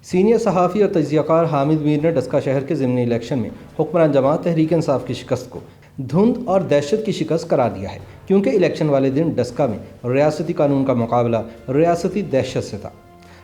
Senior صحافی اور تجزیہ کار حامد میر نے ڈسکا شہر کے ضمنی الیکشن میں حکمران جماعت تحریک انصاف کی شکست کو دھند اور دہشت کی شکست قرار دیا ہے، کیونکہ الیکشن والے دن ڈسکا میں ریاستی قانون کا مقابلہ ریاستی دہشت سے تھا۔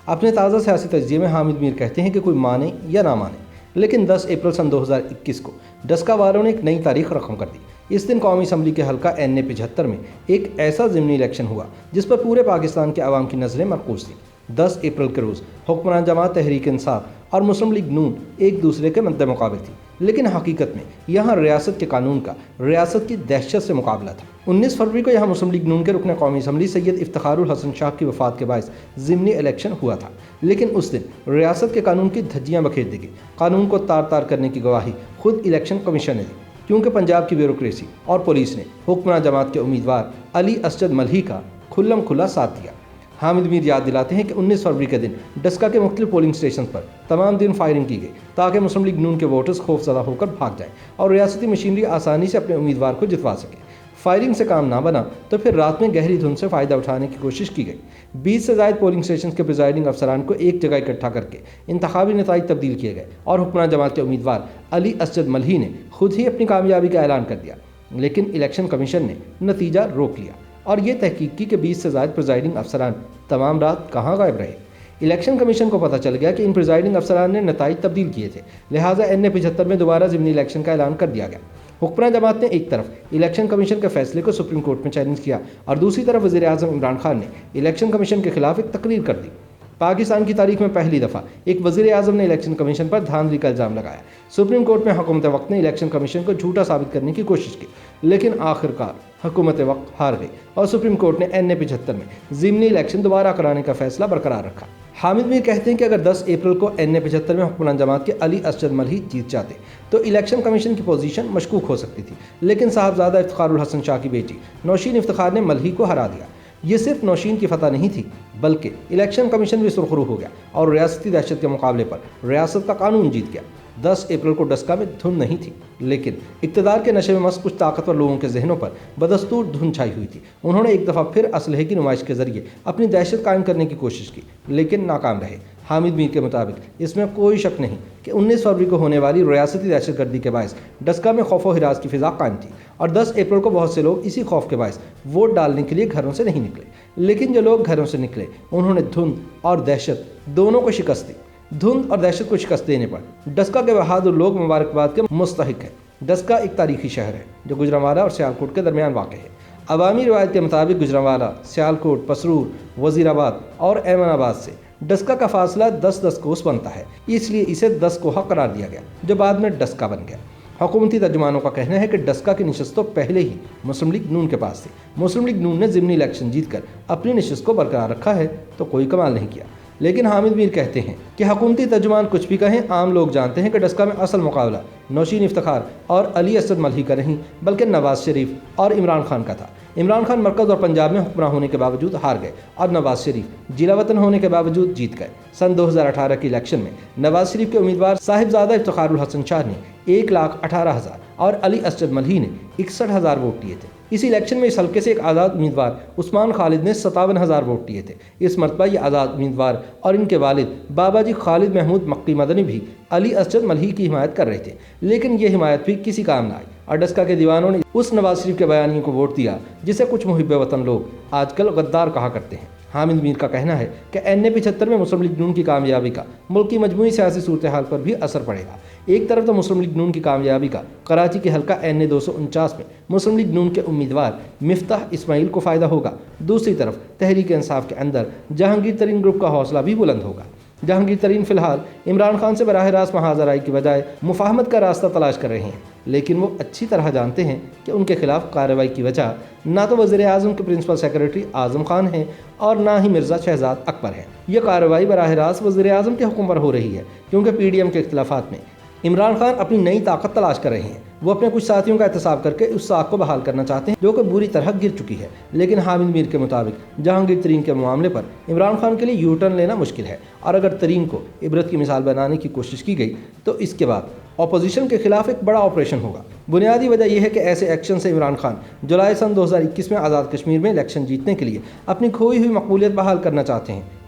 اپنے تازہ سیاسی تجزیے میں حامد میر کہتے ہیں کہ کوئی مانے یا نہ مانے، لیکن 10 اپریل سن 2021 کو ڈسکا والوں نے ایک نئی تاریخ رقم کر دی۔ اس دن قومی اسمبلی کے حلقہ NA 75 میں ایک ایسا ضمنی الیکشن ہوا جس پر پورے پاکستان کے عوام کی نظریں مرکوز تھیں۔ 10 اپریل کے روز حکمران جماعت تحریک انصاف اور مسلم لیگ نون ایک دوسرے کے مد مقابل تھی، لیکن حقیقت میں یہاں ریاست کے قانون کا ریاست کی دہشت سے مقابلہ تھا۔ 19 فروری کو یہاں مسلم لیگ نون کے رکن قومی اسمبلی سید افتخار الحسن شاہ کی وفات کے باعث ضمنی الیکشن ہوا تھا، لیکن اس دن ریاست کے قانون کی دھجیاں بکھیر دی گئی۔ قانون کو تار تار کرنے کی گواہی خود الیکشن کمیشن نے دی، کیونکہ پنجاب کی بیوروکریسی اور پولیس نے حکمران جماعت کے امیدوار علی اسجد ملہی کا کھلم کھلا ساتھ دیا۔ حامد میر یاد دلاتے ہیں کہ 19 فروری کے دن ڈسکا کے مختلف پولنگ اسٹیشن پر تمام دن فائرنگ کی گئی تاکہ مسلم لیگ نون کے ووٹرز خوف زدہ ہو کر بھاگ جائیں اور ریاستی مشینری آسانی سے اپنے امیدوار کو جتوا سکے۔ فائرنگ سے کام نہ بنا تو پھر رات میں گہری دھند سے فائدہ اٹھانے کی کوشش کی گئی۔ 20 سے زائد پولنگ اسٹیشن کے پریزائڈنگ افسران کو ایک جگہ اکٹھا کر کے انتخابی نتائج تبدیل کیے گئے اور حکمران جماعت کے امیدوار علی اسجد ملہی نے خود ہی اپنی کامیابی کا اعلان کر دیا، لیکن الیکشن کمیشن نے نتیجہ روک لیا اور یہ تحقیق کی کہ 20 سے زائد پریزائڈنگ افسران تمام رات کہاں غائب رہے۔ الیکشن کمیشن کو پتہ چل گیا کہ ان پریزائڈنگ افسران نے نتائج تبدیل کیے تھے، لہٰذا NA 75 میں دوبارہ ضمنی الیکشن کا اعلان کر دیا گیا۔ حکمران جماعت نے ایک طرف الیکشن کمیشن کے فیصلے کو سپریم کورٹ میں چیلنج کیا اور دوسری طرف وزیر اعظم عمران خان نے الیکشن کمیشن کے خلاف ایک تقریر کر دی۔ پاکستان کی تاریخ میں پہلی دفعہ ایک وزیر اعظم نے الیکشن کمیشن پر دھاندلی کا الزام لگایا۔ سپریم کورٹ میں حکومت وقت نے الیکشن کمیشن کو جھوٹا ثابت کرنے کی کوشش کی، لیکن آخرکار حکومت وقت ہار گئی اور سپریم کورٹ نے NA 75 میں ضمنی الیکشن دوبارہ کرانے کا فیصلہ برقرار رکھا۔ حامد میر کہتے ہیں کہ اگر 10 اپریل کو NA 75 میں حکمران جماعت کے علی اسجد ملہی جیت جاتے تو الیکشن کمیشن کی پوزیشن مشکوک ہو سکتی تھی، لیکن صاحبزادہ افتخار الحسن شاہ کی بیٹی نوشین افتخار نے ملہی کو ہرا دیا۔ یہ صرف نوشین کی فتح نہیں تھی، بلکہ الیکشن کمیشن بھی سرخرو ہو گیا اور ریاستی دہشت کے مقابلے پر ریاست کا قانون جیت گیا۔ 10 اپریل کو ڈسکا میں دھند نہیں تھی، لیکن اقتدار کے نشے میں مست کچھ طاقتور لوگوں کے ذہنوں پر بدستور دھند چھائی ہوئی تھی۔ انہوں نے ایک دفعہ پھر اسلحے کی نمائش کے ذریعے اپنی دہشت قائم کرنے کی کوشش کی، لیکن ناکام رہے۔ حامد میر کے مطابق اس میں کوئی شک نہیں کہ 19 فروری کو ہونے والی ریاستی دہشت گردی کے باعث ڈسکا میں خوف و ہراس کی فضا قائم تھی اور 10 اپریل کو بہت سے لوگ اسی خوف کے باعث ووٹ ڈالنے کے لیے گھروں سے نہیں نکلے، لیکن جو لوگ گھروں سے نکلے انہوں نے دھند اور دہشت دونوں کو شکست دی۔ دھند اور دہشت کو شکست دینے پر ڈسکا کے بہادر لوگ مبارکباد کے مستحق ہیں۔ ڈسکا ایک تاریخی شہر ہے جو گوجرانوالہ اور سیالکوٹ کے درمیان واقع ہے۔ عوامی روایت کے مطابق گوجرانوالہ، سیالکوٹ، پسرور، وزیر آباد اور ایمن آباد سے ڈسکا کا فاصلہ 10 کوس بنتا ہے، اس لیے اسے 10 کوہ قرار دیا گیا جو بعد میں ڈسکا بن گیا۔ حکومتی ترجمانوں کا کہنا ہے کہ ڈسکا کی نشست تو پہلے ہی مسلم لیگ نون کے پاس تھی۔ مسلم لیگ نون نے ضمنی الیکشن جیت کر اپنی نشست کو برقرار رکھا ہے تو کوئی کمال نہیں کیا، لیکن حامد میر کہتے ہیں کہ حکومتی ترجمان کچھ بھی کہیں، عام لوگ جانتے ہیں کہ ڈسکا میں اصل مقابلہ نوشین افتخار اور علی اسجد ملہی کا نہیں، بلکہ نواز شریف اور عمران خان کا تھا۔ عمران خان مرکز اور پنجاب میں حکمراں ہونے کے باوجود ہار گئے اور نواز شریف جلا وطن ہونے کے باوجود جیت گئے۔ سن 2018 کے الیکشن میں نواز شریف کے امیدوار صاحبزادہ افتخار الحسن شاہ نے 1,18,000 اور علی اسجد ملہی نے 61,000 ووٹ لیے تھے۔ اس الیکشن میں اس حلقے سے ایک آزاد امیدوار عثمان خالد نے 57,000 ووٹ لیے تھے۔ اس مرتبہ یہ آزاد امیدوار اور ان کے والد بابا جی خالد محمود مکی مدنی بھی علی اسجد ملہی کی حمایت کر رہے تھے، لیکن یہ حمایت بھی کسی کام نہ آئی اور ڈسکا کے دیوانوں نے اس نواز شریف کے بیانیے کو ووٹ دیا جسے کچھ محب وطن لوگ آج کل غدار کہا کرتے ہیں۔ حامد میر کا کہنا ہے کہ NA 75 میں مسلم لیگ نون کی کامیابی کا ملک کی مجموعی سیاسی صورتحال پر بھی اثر پڑے گا۔ ایک طرف تو مسلم لیگ نون کی کامیابی کا کراچی کے حلقہ NA 249 میں مسلم لیگ نون کے امیدوار مفتاح اسماعیل کو فائدہ ہوگا، دوسری طرف تحریک انصاف کے اندر جہانگیر ترین گروپ کا حوصلہ بھی بلند ہوگا۔ جہانگیر ترین فی الحال عمران خان سے براہ راست محاذ آرائی کی بجائے مفاہمت کا راستہ تلاش کر رہے ہیں، لیکن وہ اچھی طرح جانتے ہیں کہ ان کے خلاف کارروائی کی وجہ نہ تو وزیر اعظم کے پرنسپل سیکرٹری اعظم خان ہیں اور نہ ہی مرزا شہزاد اکبر ہیں۔ یہ کارروائی براہ راست وزیر اعظم کے حکم پر ہو رہی ہے، کیونکہ PDM کے اختلافات میں عمران خان اپنی نئی طاقت تلاش کر رہے ہیں۔ وہ اپنے کچھ ساتھیوں کا احتساب کر کے اس ساکھ کو بحال کرنا چاہتے ہیں جو کہ بری طرح گر چکی ہے، لیکن حامد میر کے مطابق جہانگیر ترین کے معاملے پر عمران خان کے لیے یو ٹرن لینا مشکل ہے، اور اگر ترین کو عبرت کی مثال بنانے کی کوشش کی گئی تو اس کے بعد اپوزیشن کے خلاف ایک بڑا آپریشن ہوگا۔ بنیادی وجہ یہ ہے کہ ایسے ایکشن سے عمران خان جولائی سن 2021 میں آزاد کشمیر میں الیکشن جیتنے کے لیے اپنی کھوئی ہوئی مقبولیت بحال کرنا چاہتے ہیں،